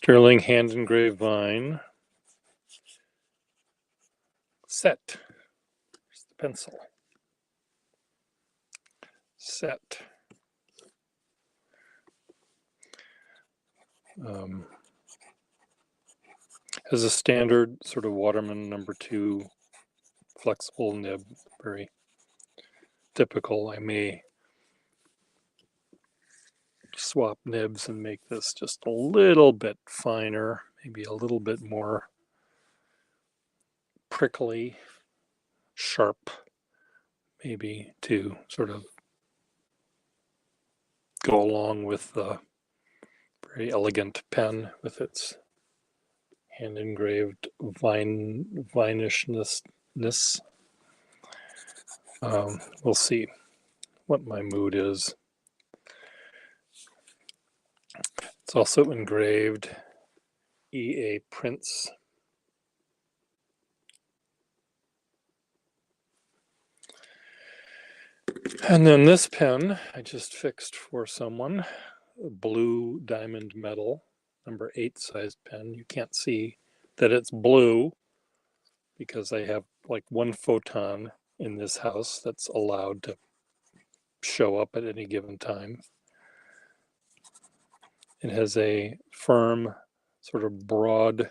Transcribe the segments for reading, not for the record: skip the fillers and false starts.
Sterling hand engraved vine set. Here's the pencil. Set. Has a standard sort of Waterman #2 flexible nib, very typical. I may swap nibs and make this just a little bit finer, maybe a little bit more prickly, sharp, maybe to sort of go along with the very elegant pen with its hand engraved vinishness. We'll see what my mood is. It's also engraved E.A. Prince. And then this pen I just fixed for someone, a blue diamond metal, #8 size pen. You can't see that it's blue because I have like one photon in this house that's allowed to show up at any given time. It has a firm, sort of broad,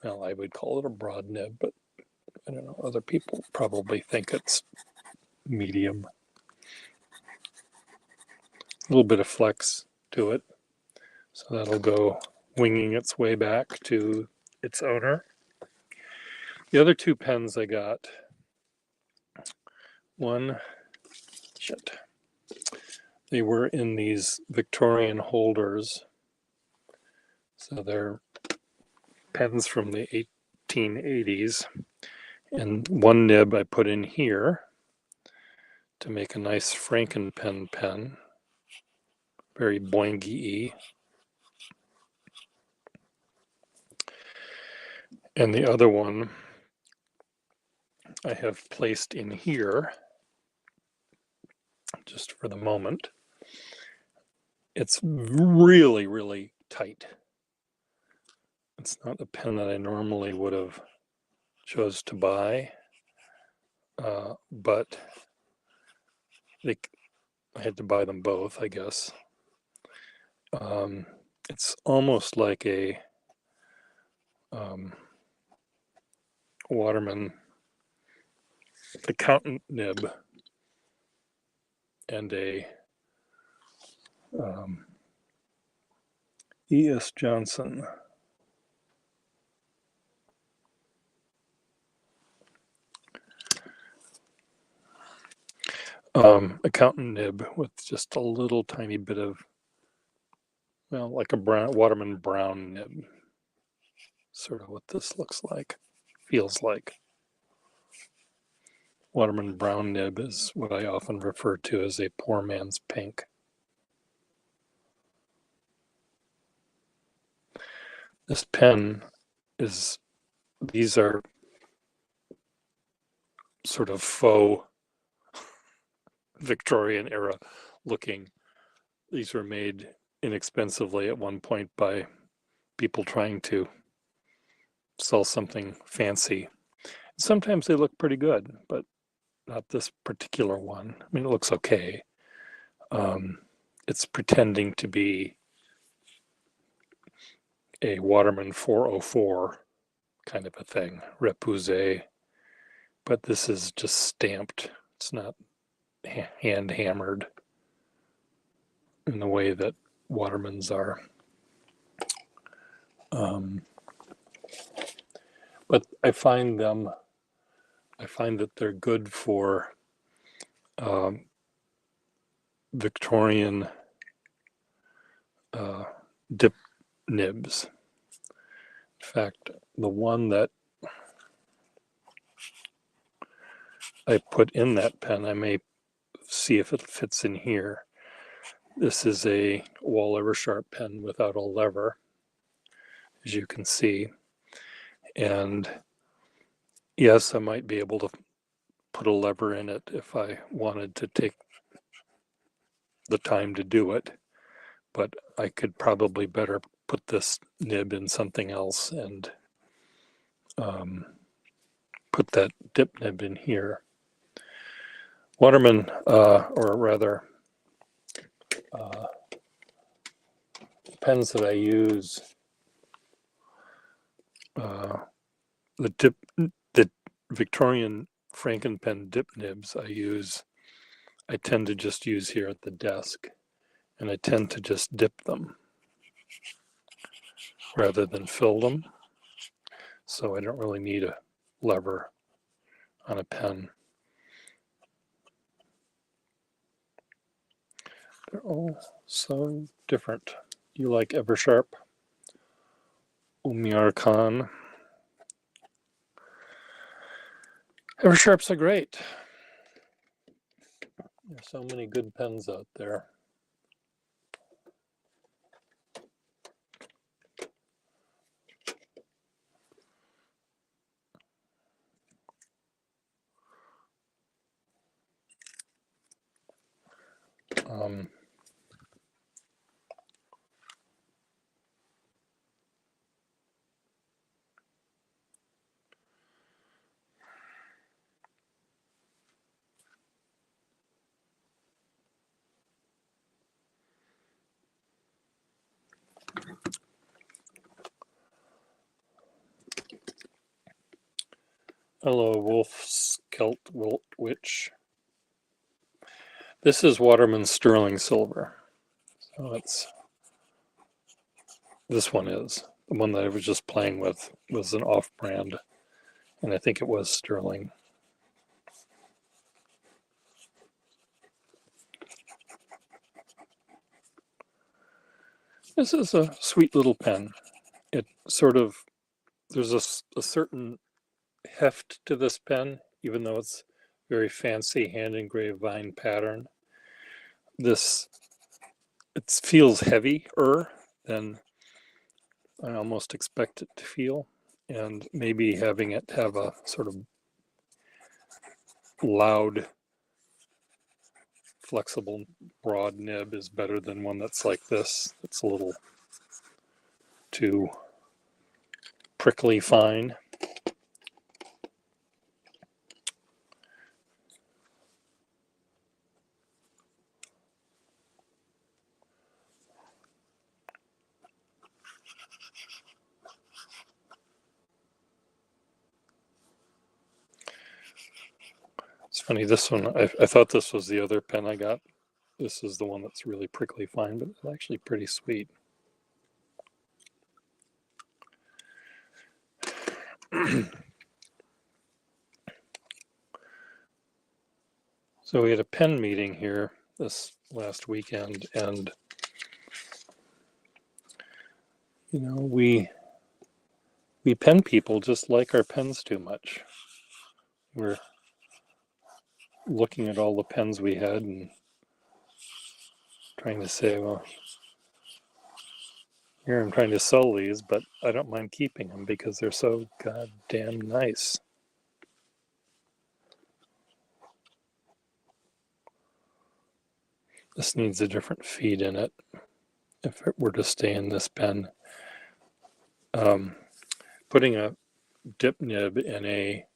well, I would call it a broad nib, but I don't know, other people probably think it's medium. A little bit of flex to it, so that'll go winging its way back to its owner. The other two pens I got, they were in these Victorian holders. So they're pens from the 1880s. And one nib I put in here to make a nice Frankenpen pen. Very boingy-y. And the other one I have placed in here just for the moment. It's really, really tight. It's not a pen that I normally would have chose to buy, but I had to buy them both, I guess. It's almost like a Waterman accountant nib and a E.S. Johnson accountant nib with just a little tiny bit of, well, like a Waterman brown nib. Sort of what this looks like, feels like. Waterman brown nib is what I often refer to as a poor man's pink. This pen is, these are sort of faux Victorian era looking. These were made inexpensively at one point by people trying to sell something fancy. Sometimes they look pretty good, but not this particular one. I mean, it looks okay. It's pretending to be a Waterman 404 kind of a thing, repoussé, but this is just stamped. It's not hand hammered in the way that Watermans are. But I find that they're good for Victorian dip nibs. In fact, the one that I put in that pen, I may see if it fits in here. This is a Wall Eversharp pen without a lever, as you can see. And yes, I might be able to put a lever in it if I wanted to take the time to do it, but I could probably better put this nib in something else and put that dip nib in here. Waterman, or rather, pens that I use, the Victorian Frankenpen dip nibs I tend to just use here at the desk, and I tend to just dip them rather than fill them. So I don't really need a lever on a pen. They're all so different. You like Eversharp? Umar Khan. Eversharps are great. There's so many good pens out there. Hello, Wolf Skelt Witch. This is Waterman Sterling Silver. So this one is. The one that I was just playing with was an off-brand, and I think it was Sterling. This is a sweet little pen. It sort of, there's a certain heft to this pen, even though it's very fancy hand engraved vine pattern. It feels heavier than I almost expect it to feel, and maybe having it have a sort of loud, flexible, broad nib is better than one that's like this. It's a little too prickly fine. It's funny, this one, I thought this was the other pen I got. This is the one that's really prickly fine, but it's actually pretty sweet. So we had a pen meeting here this last weekend, and you know, we pen people just like our pens too much. We're looking at all the pens we had and trying to say, well, here I'm trying to sell these, but I don't mind keeping them because they're so goddamn nice. This needs a different feed in it if it were to stay in this pen. Putting a dip nib in a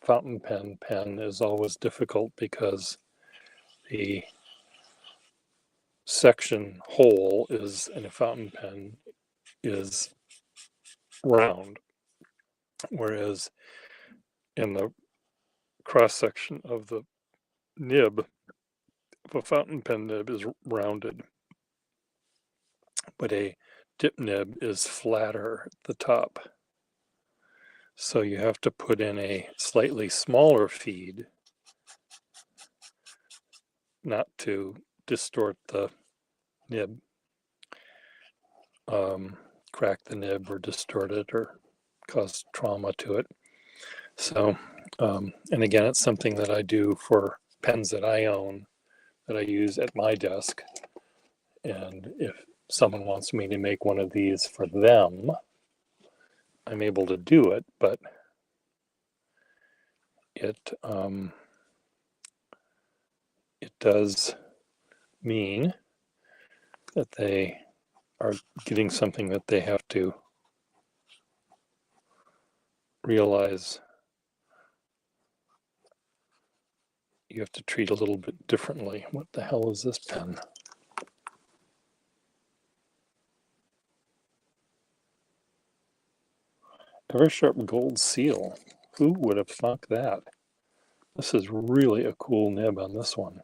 fountain pen is always difficult because the section hole is in a fountain pen is round, whereas in the cross section of the nib of a fountain pen nib is rounded, but a dip nib is flatter at the top. So you have to put in a slightly smaller feed, not to distort the nib, crack the nib or distort it or cause trauma to it. So, and again, it's something that I do for pens that I own, that I use at my desk. And if someone wants me to make one of these for them, I'm able to do it, but it does mean that they are getting something that they have to realize you have to treat a little bit differently. What the hell is this pen? Eversharp Gold Seal. Who would have thunk that? This is really a cool nib on this one.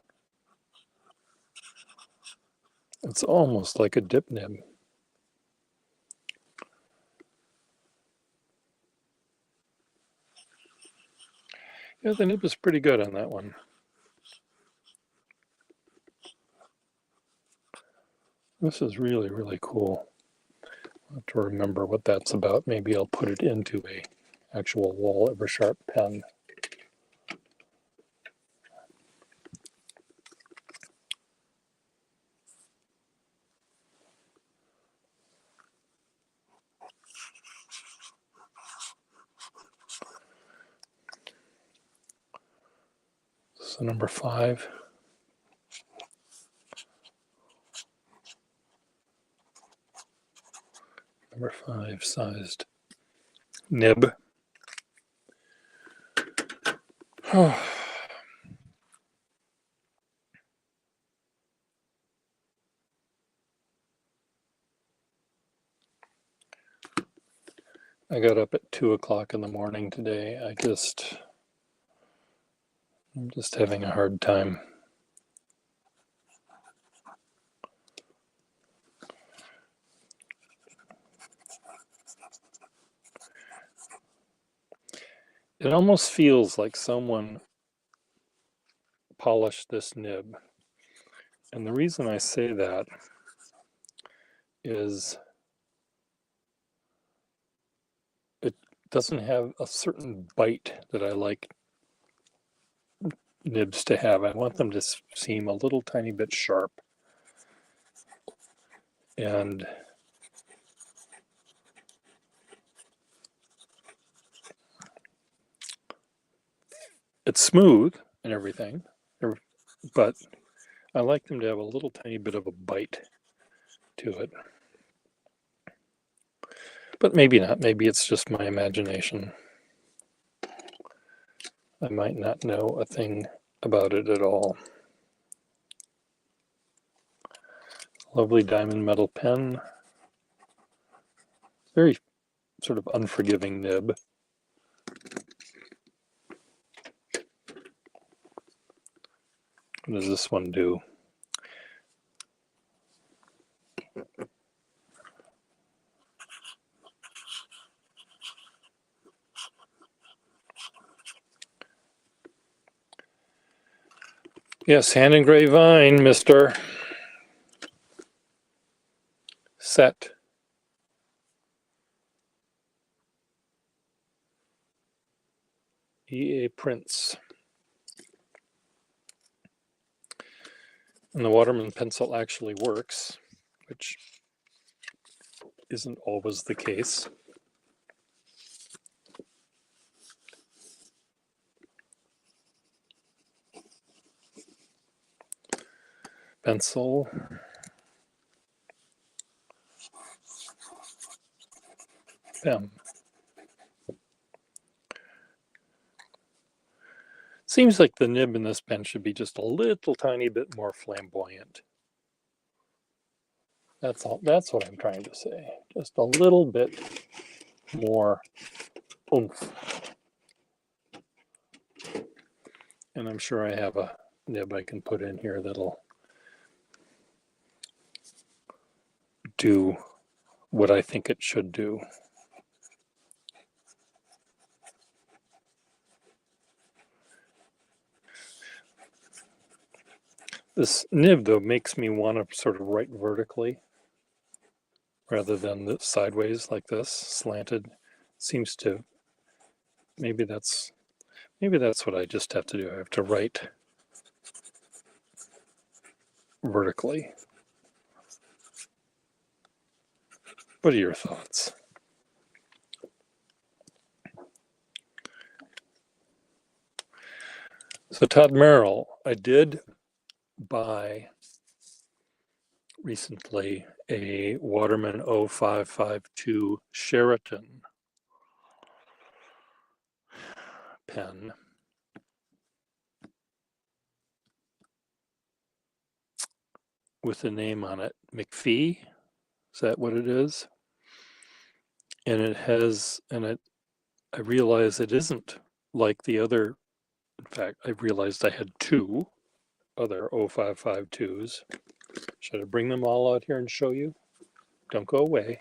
It's almost like a dip nib. Yeah, the nib is pretty good on that one. This is really, really cool. I'll have to remember what that's about. Maybe I'll put it into a actual wall Eversharp pen. So number 5. Number 5 sized nib. I got up at 2 o'clock in the morning today. I'm just having a hard time. It almost feels like someone polished this nib. And the reason I say that is it doesn't have a certain bite that I like nibs to have. I want them to seem a little tiny bit sharp. And it's smooth and everything, but I like them to have a little tiny bit of a bite to it. But maybe not. Maybe it's just my imagination. I might not know a thing about it at all. Lovely diamond metal pen. Very sort of unforgiving nib. What does this one do? Yes, hand engraved vine, Mr. Set. EA Prints. And the Waterman pencil actually works, which isn't always the case. Pencil. Pen. Seems like the nib in this pen should be just a little tiny bit more flamboyant. That's all. That's what I'm trying to say. Just a little bit more oomph. And I'm sure I have a nib I can put in here that'll do what I think it should do. This nib, though, makes me want to sort of write vertically rather than the sideways like this, slanted. Seems to, maybe that's what I just have to do. I have to write vertically. What are your thoughts? So Todd Merrill, I did buy recently a Waterman 0552 Sheraton. pen. With a name on it, McPhee, is that what it is? And it has, I realize it isn't like the other, in fact, I realized I had two other 0552s. Should I bring them all out here and show you? Don't go away.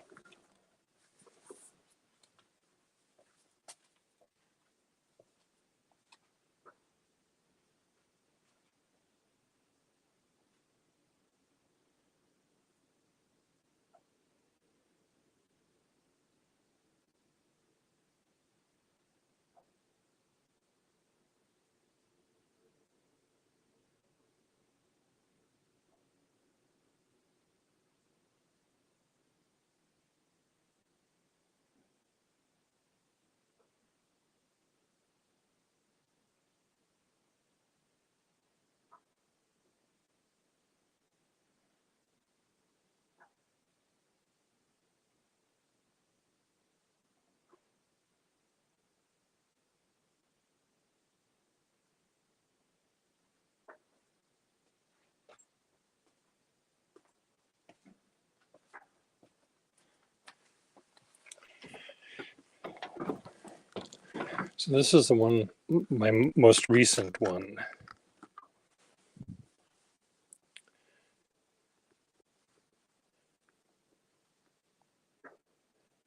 So this is the one, my most recent one.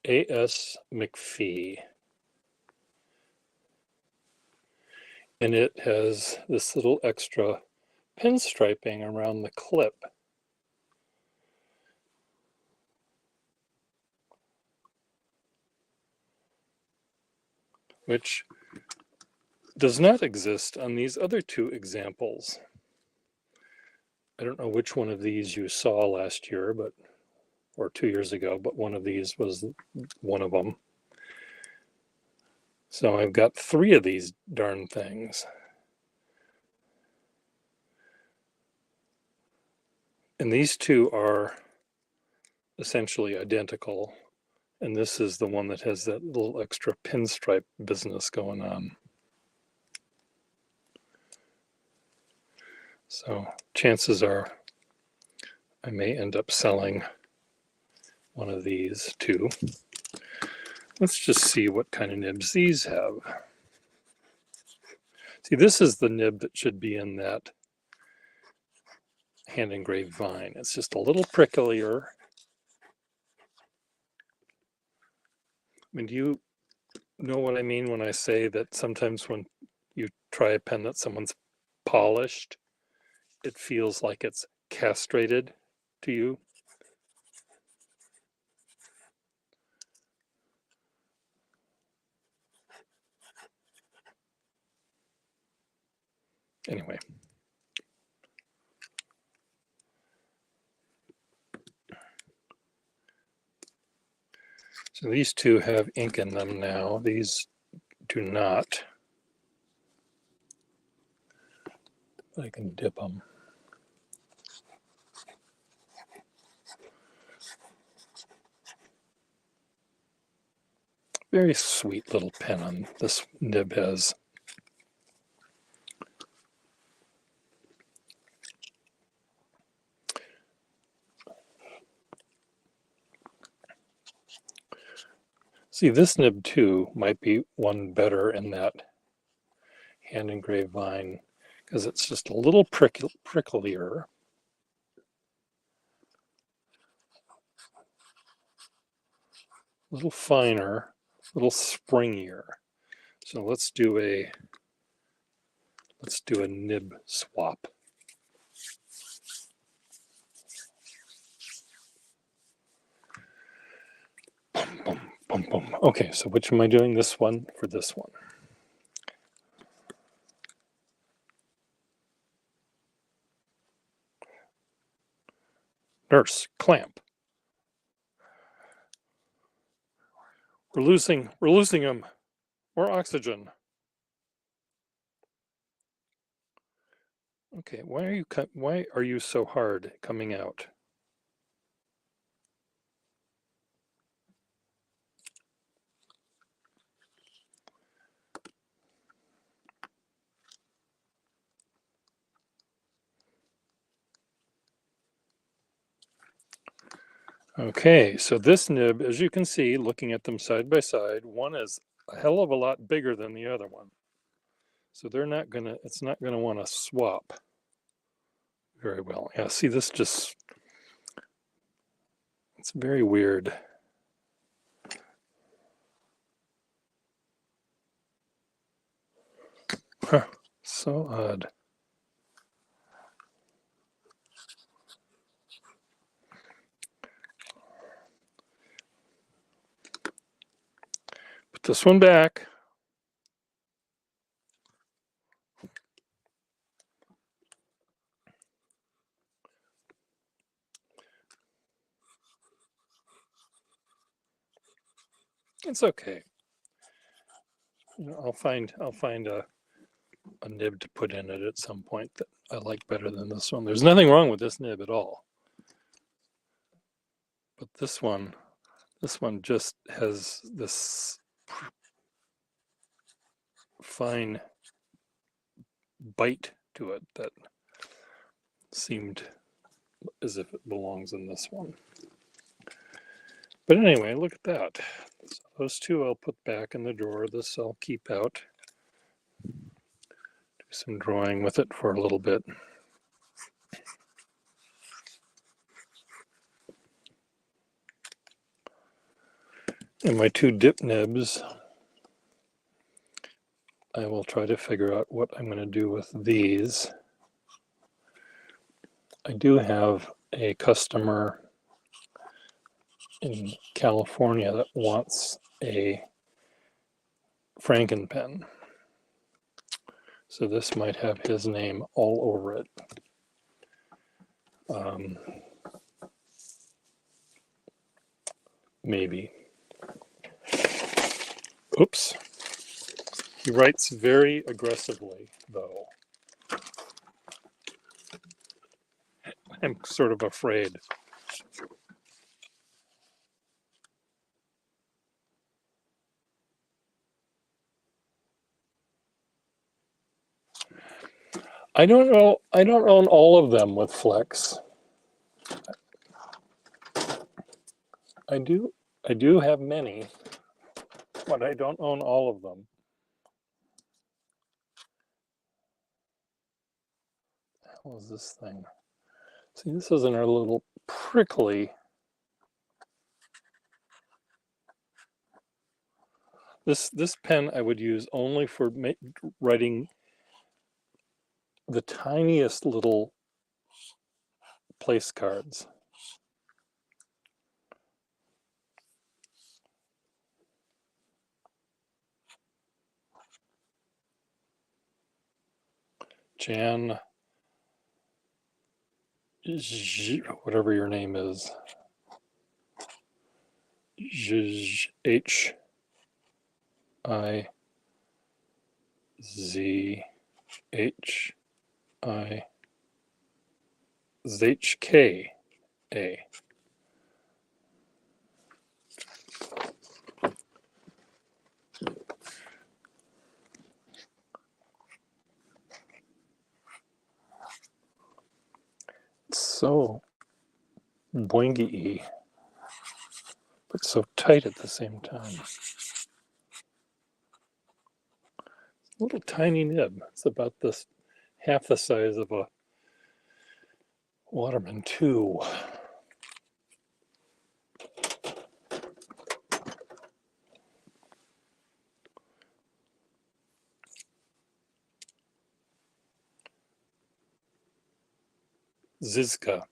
A.S. McPhee. And it has this little extra pinstriping around the clip. Which does not exist on these other two examples. I don't know which one of these you saw last year, or 2 years ago, but one of these was one of them. So I've got 3 of these darn things. And these two are essentially identical. And this is the one that has that little extra pinstripe business going on. So chances are I may end up selling one of these too. Let's just see what kind of nibs these have. See, this is the nib that should be in that hand engraved vine. It's just a little pricklier. I mean, do you know what I mean when I say that sometimes when you try a pen that someone's polished, it feels like it's castrated to you? Anyway. So these two have ink in them now. These do not. I can dip them. Very sweet little pen on this nib has. See, this nib too might be one better in that hand engraved vine because it's just a little pricklier. A little finer, a little springier. So let's do a nib swap. Boom, boom, boom, boom. Okay, so which am I doing? This one for this one. Nurse, clamp. We're losing him. More oxygen. Okay, why are you so hard coming out? Okay, so this nib, as you can see, looking at them side by side, one is a hell of a lot bigger than the other one. So it's not gonna want to swap very well. Yeah, see this just, it's very weird. Huh, so odd. Put this one back. It's okay. You know, I'll find a nib to put in it at some point that I like better than this one. There's nothing wrong with this nib at all. But this one just has this fine bite to it that seemed as if it belongs in this one. But anyway, look at that. So those two I'll put back in the drawer. This I'll keep out. Do some drawing with it for a little bit. And my two dip nibs, I will try to figure out what I'm going to do with these. I do have a customer in California that wants a Frankenpen. So this might have his name all over it. Maybe. Oops. He writes very aggressively, though. I'm sort of afraid. I don't own all of them with Flex. I do have many, but I don't own all of them. What was this thing? See, this is in our little prickly. This pen I would use only for writing the tiniest little place cards. Jan, whatever your name is, H I Z H I Z H K A. It's so boingy-y, but so tight at the same time. Little tiny nib. It's about this half the size of a Waterman 2. Zizka.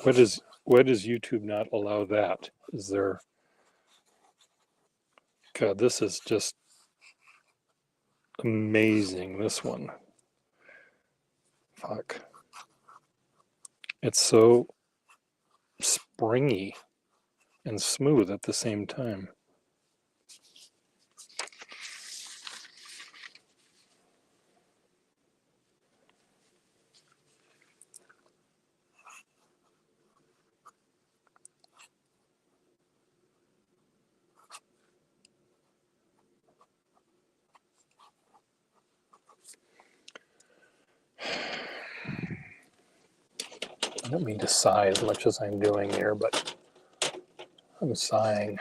Why does YouTube not allow that? Is there, God, this is just amazing, this one. Fuck. It's so springy and smooth at the same time. I don't mean to sigh as much as I'm doing here, but I'm sighing.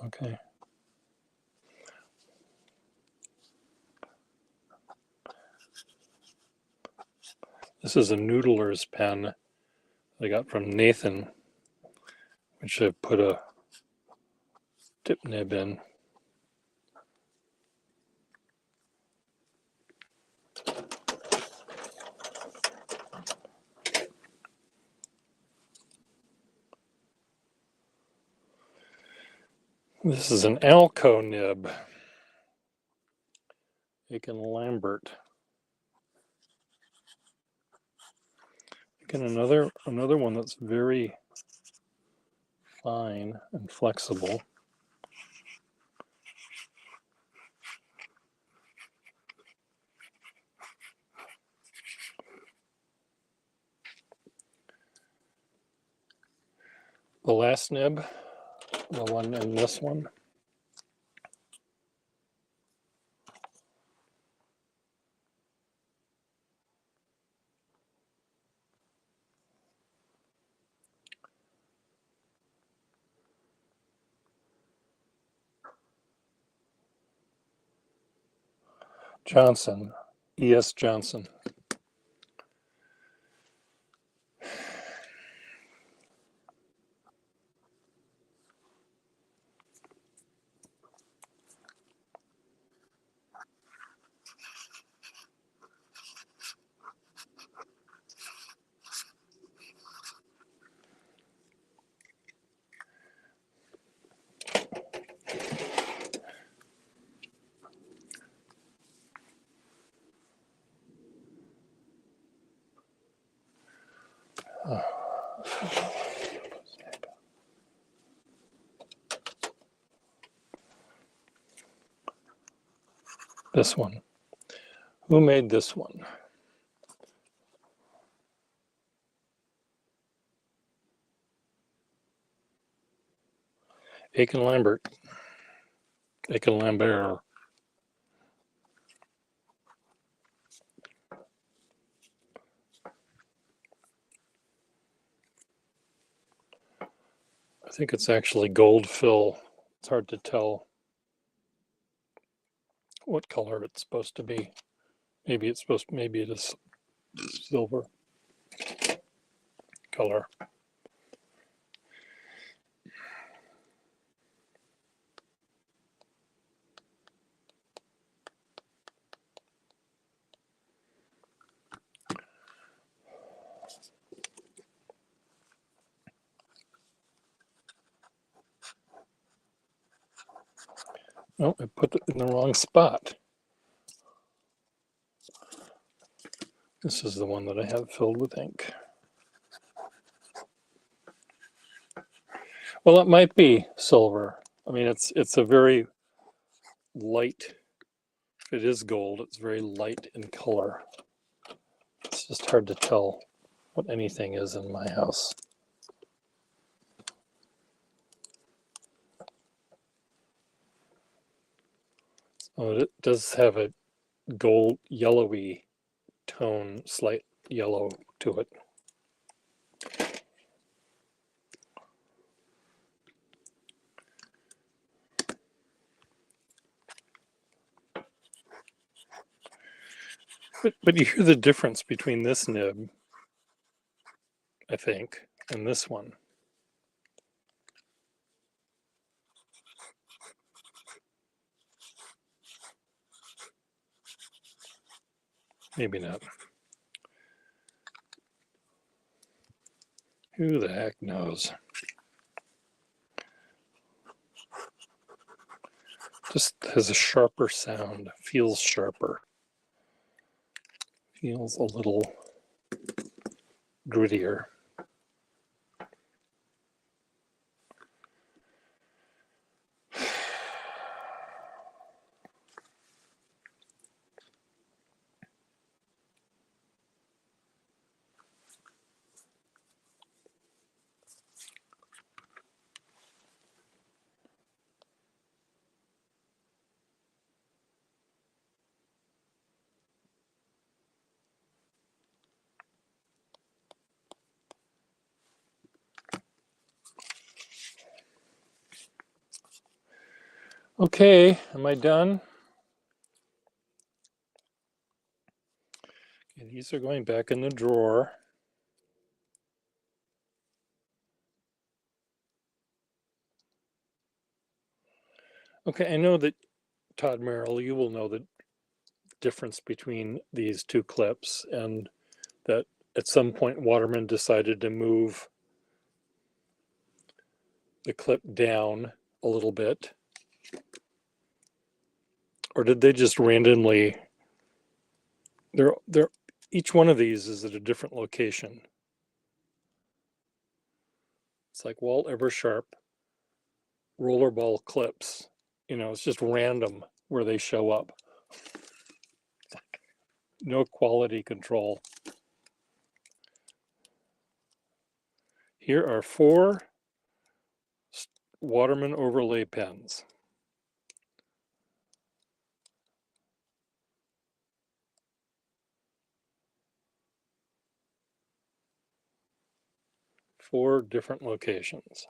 Okay. This is a Noodler's pen I got from Nathan, which I put a tip nib in. This is an Alco nib. Aiken Lambert. Again, another one that's very fine and flexible. The last nib, the one in this one. Johnson, E.S. Johnson. This one. Who made this one? Aiken Lambert. Aiken Lambert. I think it's actually gold fill. It's hard to tell what color it's supposed to be. Maybe it is silver color. Oh, I put it in the wrong spot. This is the one that I have filled with ink. Well, it might be silver. I mean, it's a very light. It is gold. It's very light in color. It's just hard to tell what anything is in my house. Oh, it does have a gold yellowy tone, slight yellow to it. But you hear the difference between this nib, I think, and this one. Maybe not. Who the heck knows? Just has a sharper sound, feels sharper. Feels a little grittier. Okay, am I done? Okay, these are going back in the drawer. Okay, I know that, Todd Merrill, you will know the difference between these two clips, and that at some point Waterman decided to move the clip down a little bit. Or did they just randomly, they're each one of these is at a different location. It's like Walt Eversharp rollerball clips. You know, it's just random where they show up. No quality control. Here are 4 Waterman overlay pens. Four different locations.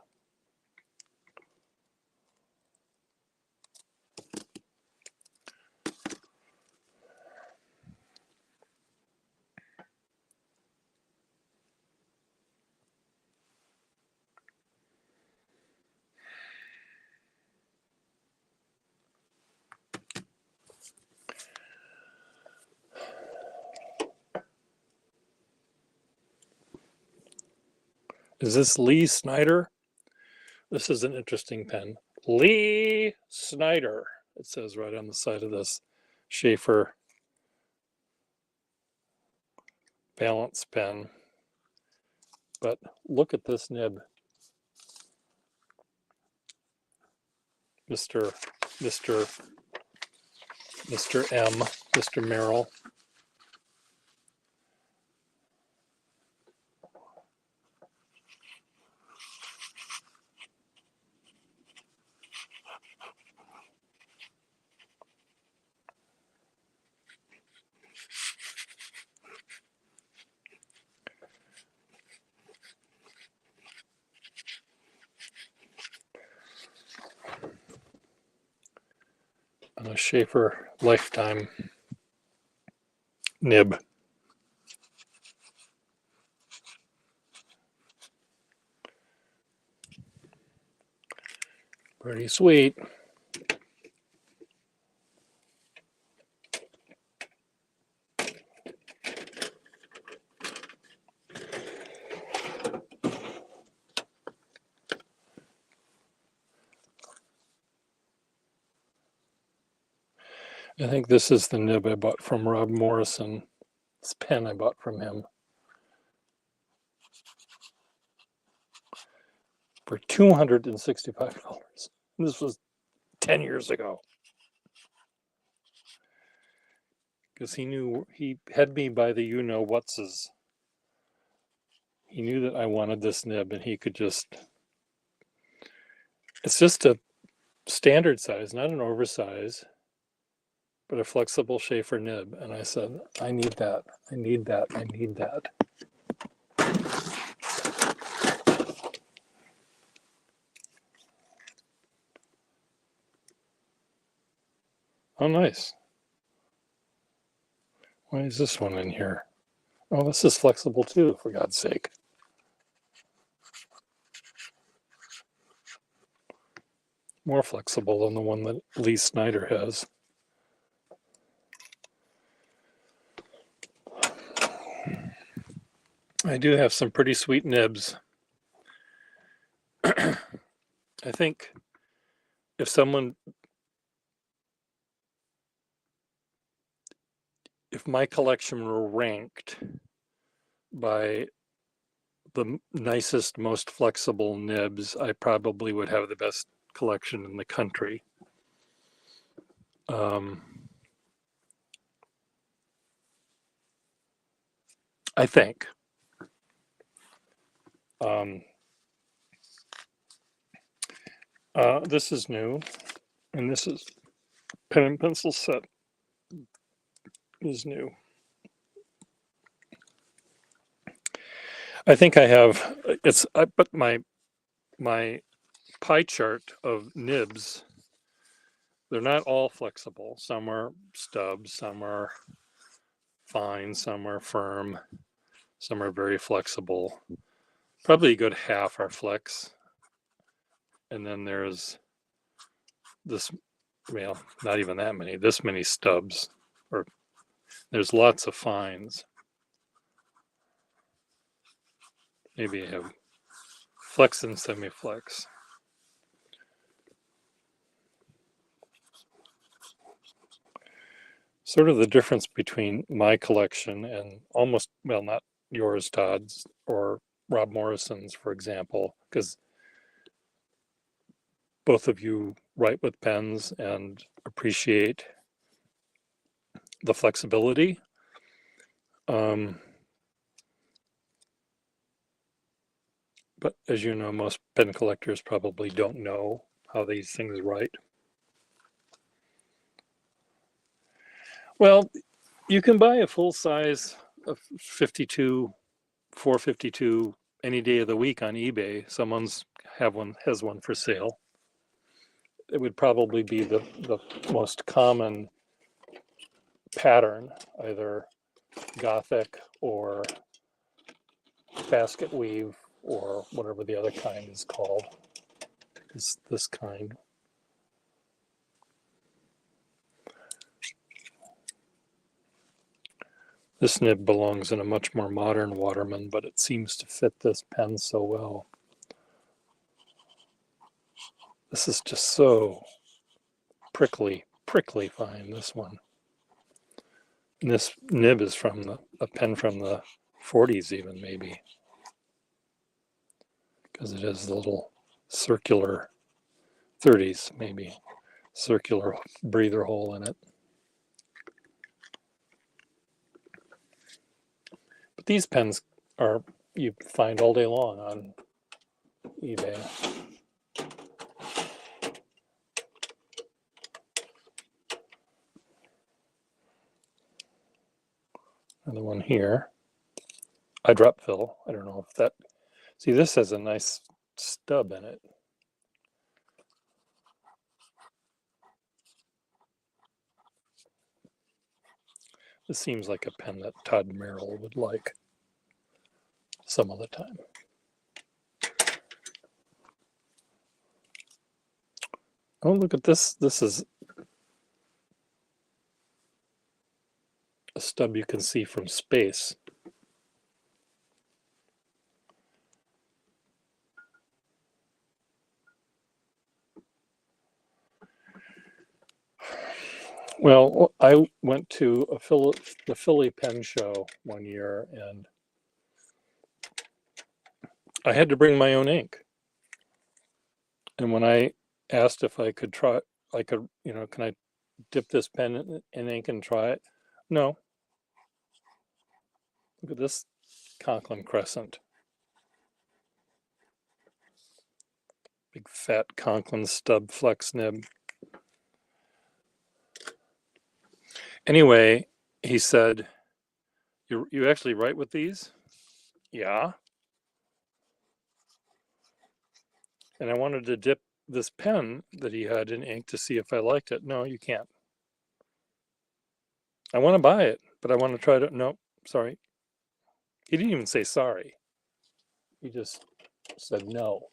Is this Lee Snyder? This is an interesting pen. Lee Snyder, it says right on the side of this Schaefer balance pen. But look at this nib. Mr. M, Mr. Merrill. On a Schaefer Lifetime nib. Pretty sweet. I think this is the nib I bought from Rob Morrison. This pen I bought from him for $265. This was 10 years ago. Because he had me by the you-know-whatses. He knew that I wanted this nib, and he could just, it's just a standard size, not an oversize, but a flexible Schaefer nib. And I said, I need that, I need that, I need that. Oh, nice. Why is this one in here? Oh, this is flexible too, for God's sake. More flexible than the one that Lee Snyder has. I do have some pretty sweet nibs. I think if my collection were ranked by the nicest, most flexible nibs, I probably would have the best collection in the country. I think. This is new, and this is pen and pencil set is new. I think I have but my pie chart of nibs they're not all flexible. Some are stubs, some are fine, some are firm, some are very flexible. Probably a good half are flex. And then there's this, well, not even that many, this many stubs, or there's lots of fines. Maybe I have flex and semi-flex. Sort of the difference between my collection and almost, well, not yours, Todd's, or Rob Morrison's, for example, because both of you write with pens and appreciate the flexibility. But as you know, most pen collectors probably don't know how these things write. Well, you can buy a full size of 52, 452 any day of the week on eBay. Someone's has one for sale. It would probably be the most common pattern, either Gothic or basket weave or whatever the other kind is called. Is this kind. This nib belongs in a much more modern Waterman, but it seems to fit this pen so well. This is just so prickly fine, this one. And this nib is from a pen from the 40s even, maybe. Because it has the little circular, 30s maybe, circular breather hole in it. But these pens are, you find all day long on eBay. Another one here. I drop fill. I don't know if that, see, this has a nice stub in it. This seems like a pen that Todd Merrill would like some of the time. Oh, look at this. This is a stub you can see from space. Well, I went to the Philly Pen Show one year, and I had to bring my own ink. And when I asked if I could try, can I dip this pen in ink and try it? No. Look at this Conklin Crescent. Big fat Conklin stub flex nib. Anyway, he said, you actually write with these? Yeah. And I wanted to dip this pen that he had in ink to see if I liked it. No, you can't. I want to buy it, but I want to try to, no, sorry. He didn't even say sorry. He just said no.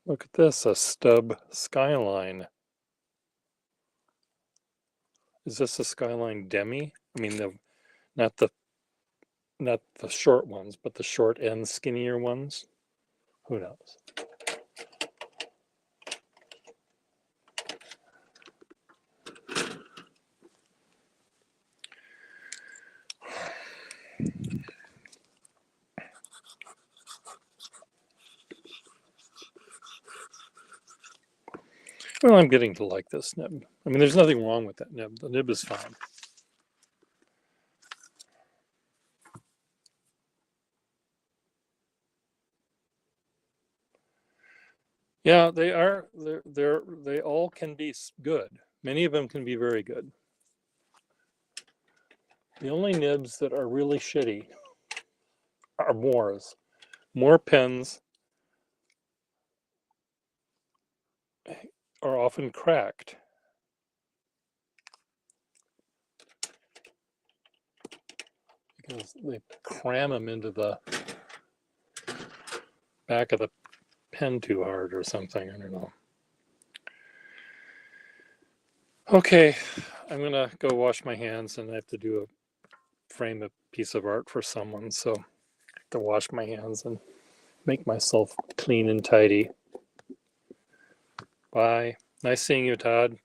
Look at this, a stub Skyline. Is this a Skyline Demi? I mean, not the short ones, but the short and skinnier ones. Who knows? Well, I'm getting to like this nib. I mean, there's nothing wrong with that nib. The nib is fine. Yeah, they are. They all can be good. Many of them can be very good. The only nibs that are really shitty are Moores. Moore pens are often cracked. Because they cram them into the back of the pen too hard or something. I don't know. Okay, I'm gonna go wash my hands, and I have to frame a piece of art for someone, so I have to wash my hands and make myself clean and tidy. Bye. Nice seeing you, Todd,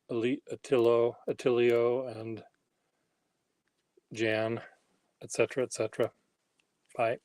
Attilio, and Jan, etc., etc. Bye.